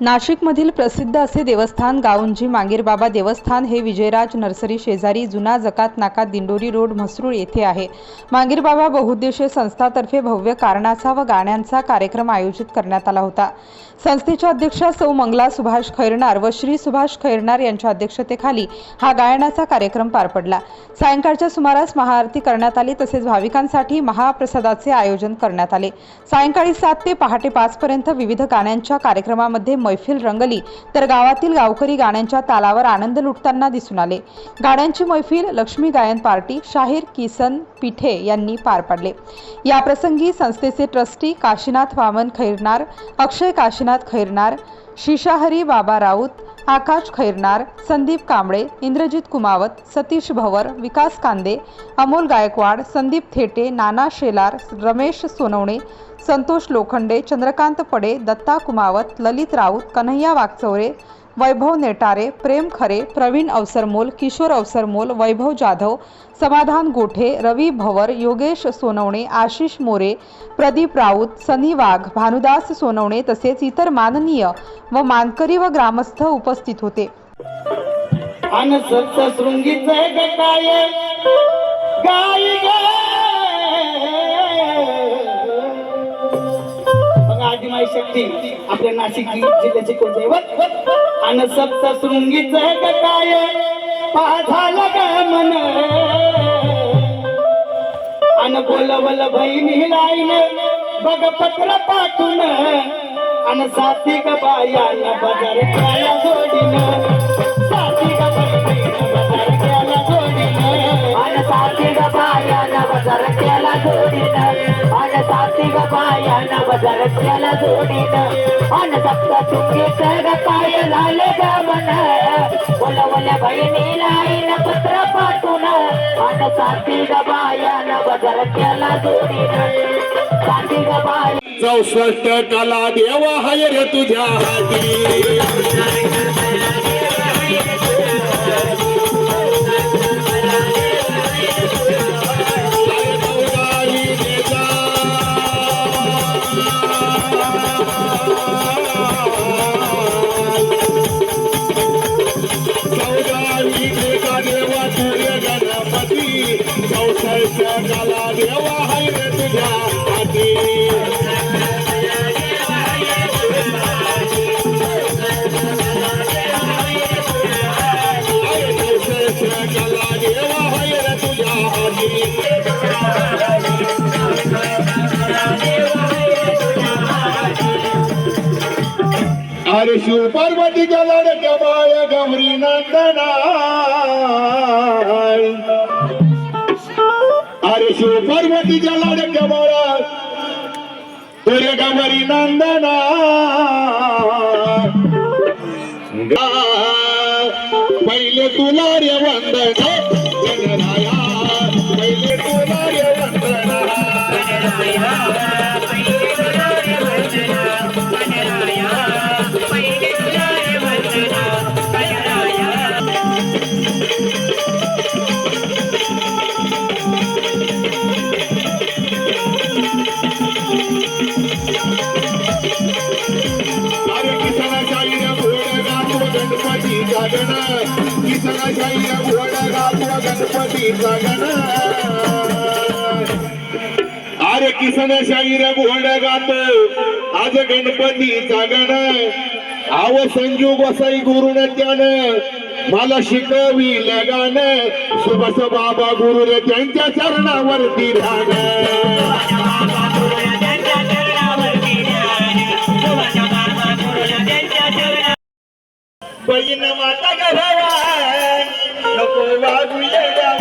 नाशिकमधील प्रसिद्ध असे देवस्थान गाऊंजी मांगीरबाबा देवस्थान हे विजयराज नर्सरी शेजारी जुना जकात नाका दिंडोरी रोड म्हसरूळ येथे आहे। मांगीरबाबा बहुउद्देशीय संस्थातर्फे भव्य कारणाचा व गाण्यांचा कार्यक्रम आयोजित करण्यात आला होता। संस्थेच्या अध्यक्षा सौ मंगला सुभाष खैरनार व श्री सुभाष खैरनार यांच्या अध्यक्षतेखाली हा गायनाचा कार्यक्रम पार पडला। सायंकाळच्या सुमारास महाआरती करण्यात आली तसेच भाविकांसाठी महाप्रसादाचे आयोजन करण्यात आले। सायंकाळी 7 ते पहाटे 5 पर्यंत विविध गाण्यांच्या कार्यक्रमामध्ये मैफिल रंगली तर गावातील गावकरी गाण्यांच्या तालावर आनंद लुटताना दिसून आले। गाण्यांची मैफिल लक्ष्मी गायन पार्टी शाहीर किसन पिठे यांनी पार पाडले। या प्रसंगी संस्थेचे ट्रस्टी काशीनाथ वामन खैरनार, अक्षय काशीनाथ खैरनार, शिशाहरी बाबा राऊत, आकाश खैरनार, संदीप कांबळे, इंद्रजित कुमावत, सतीश भवर, विकास कांदे, अमोल गायकवाड, संदीप थेटे, नाना शेलार, रमेश सोनवणे, संतोष लोखंडे, चंद्रकांत पडे, दत्ता कुमावत, ललित राऊत, कन्हैया वागचौरे, वैभव नेटारे, प्रेम खरे, प्रवीण अवसरमोल, किशोर अवसरमोल, वैभव जाधव, समाधान गोठे, रवी भवर, योगेश सोनवणे, आशिष मोरे, प्रदीप राऊत, सनी वाघ, भानुदास सोनवणे तसेच इतर माननीय व मानकरी व ग्रामस्थ उपस्थित होते। आदिमाई शक्ती आपल्या नाशिक जिल्ह्याचे कुलदैवत अन सप्तशृंगीचं काय पाझाला ग मन अन बोलवल बहिणी लाईन बघ पत्र पाठून अन साथी ग बायान बाजार केला जोडीन साथी ग बहिणीन बाजार केला जोडीन अन साथी ग बायान बाजार केला जोडीन अन साथी ग बायान बाजार केला जोडीन अन सप्तशृंगीचं काय झाले ग मन बोलवल बहिणी लाईन पत्र पाठून अन साथी ग बायान बाजार केला जोडीन साथी ग बाया 64 कला देवा हाय रे तुझ्या हाती कला देवा हाय रे तुझ्या हाती अरे शिव पार्वती लाडक्या बाया गौरी नंदना अरे शिव पार्वती लाडक्या बाया तुझ्या गौरी नंदना पहिले तुला रे वंदना जनराया पहिले तुला रे वंदना गणपती अरे किसन शाहीर घोड गातो आज गणपतीचा गण आव संजू गोसाई गुरुन त्यानं मला शिकविल गाणं सुबस बाबा गुरु रे त्यांच्या चरणावरती ध्यान बहीण माता गरवा नको वागू येवा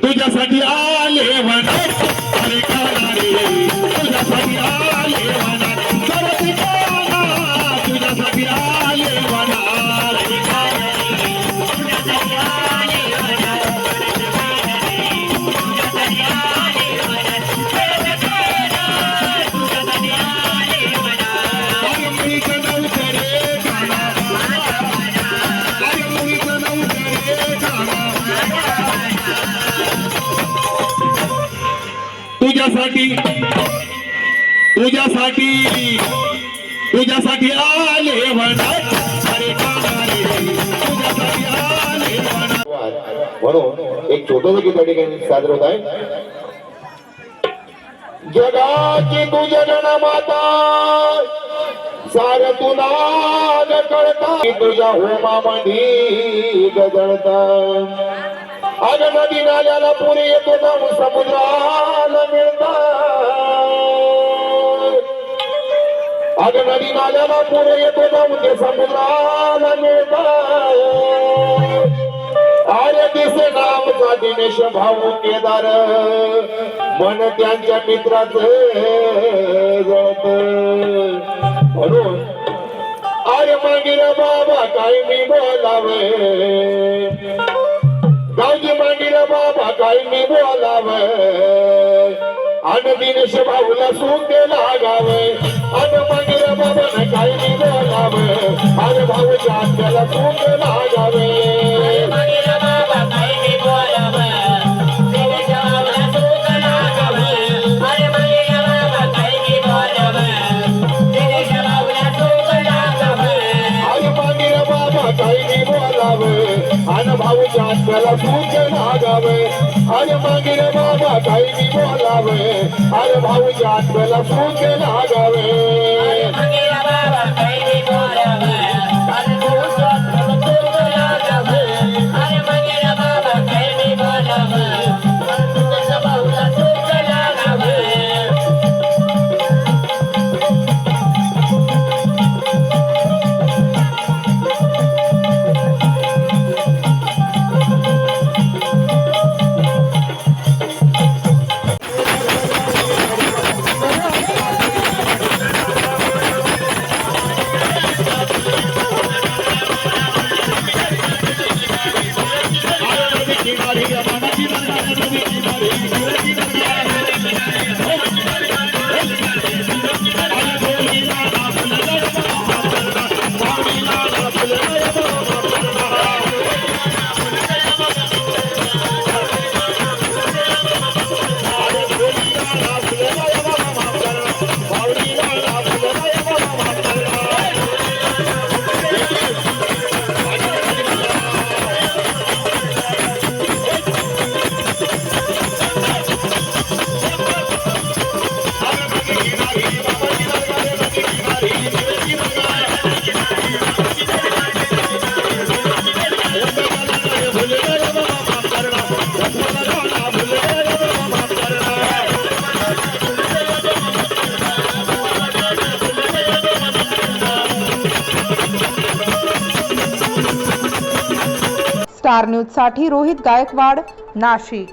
तुझ्यासाठी आले म्हणा अरे काना रे तुझ्यासाठी आले म्हणा सरती काना तुझ्यासाठी आले म्हणा अरे काना रे तुझ्यासाठी आले म्हणा तुझ्यासाठी आले म्हणा तुझ्यासाठी आले म्हणा अरे मुलीचं नाव करे काना अरे मुलीचं नाव करे काना तुझ्यासाठी आले म्हणा अरे काना रे तुझ्यासाठी आले म्हणा. म्हणून एक छोटस गीत या ठिकाणी सादर होत आहे. जगाची तू जनमाता सार तुला कळता तुझ्या होमामध्ये गजळता अग नदी नाल्याला पुरे येतो जाऊन समुद्राला मिळता अग नदी नाल्याला पुरे येतो जाऊन ते समुद्राला मिळता आर्य दिसे नामचा दिनेश भाऊ केदार मन त्यांच्या मित्राचं जळत म्हणून आर्य मागील बाबा काय मी बोलावे गावजी मांडील बाबा काय मी बोलावे अन दिनेश भाऊला सुख लागावे अन मांडील बाबा काय मी बोलावे अरे भाऊच्या हाताला सुख लागावे अन भाऊच्या हाताला सुख लागावे अरे मागील बाबा काही मी बोलावे अरे भाऊच्या हाताला सुख लागावे स्टार न्यूज साठी रोहित गायकवाड, नाशिक.